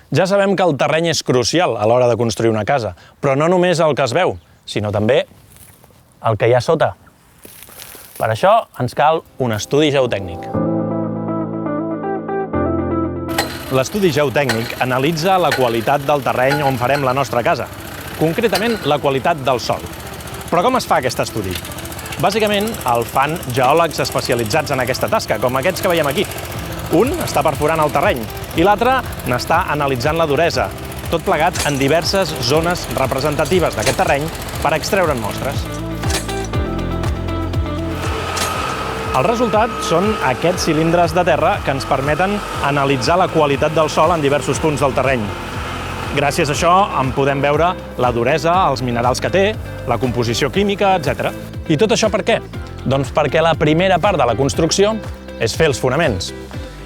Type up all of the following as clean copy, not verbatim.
Ja sabem que el terreny és crucial a l'hora de construir una casa, però no només el que es veu, sinó també el que hi ha sota. Per això ens cal un estudi geotècnic. L'estudi geotècnic analitza la qualitat del terreny on farem la nostra casa, concretament la qualitat del sòl. Però com es fa aquest estudi? Bàsicament el fan geòlegs especialitzats en aquesta tasca, com aquests que veiem aquí. Un està perforant el terreny i l'altre n'està analitzant la duresa, tot plegat en diverses zones representatives d'aquest terreny per extreure'n mostres. El resultat són aquests cilindres de terra que ens permeten analitzar la qualitat del sòl en diversos punts del terreny. Gràcies a això en podem veure la duresa, els minerals que té, la composició química, etc. I tot això per què? Doncs perquè la primera part de la construcció és fer els fonaments.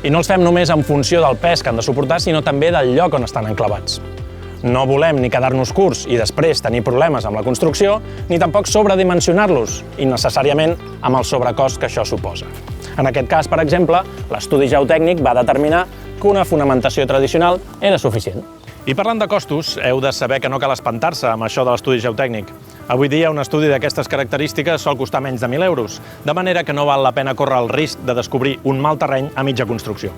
I no els fem només en funció del pes que han de suportar, sinó també del lloc on estan enclavats. No volem ni quedar-nos curts i després tenir problemes amb la construcció, ni tampoc sobredimensionar-los, innecessàriament amb el sobrecost que això suposa. En aquest cas, per exemple, l'estudi geotècnic va determinar que una fonamentació tradicional era suficient. I parlant de costos, heu de saber que no cal espantar-se amb això de l'estudi geotècnic. Avui dia un estudi d'aquestes característiques sol costar menys de 1.000 euros, de manera que no val la pena córrer el risc de descobrir un mal terreny a mitja construcció.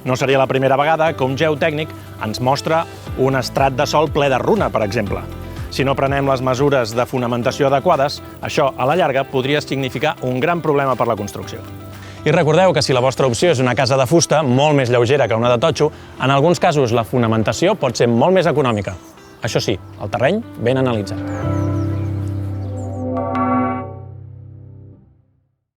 No seria la primera vegada que un geotècnic ens mostra un estrat de sòl ple de runa, per exemple. Si no prenem les mesures de fonamentació adequades, això, a la llarga, podria significar un gran problema per la construcció. I recordeu que si la vostra opció és una casa de fusta, molt més lleugera que una de totxo, en alguns casos la fonamentació pot ser molt més econòmica. Això sí, el terreny ben analitzat.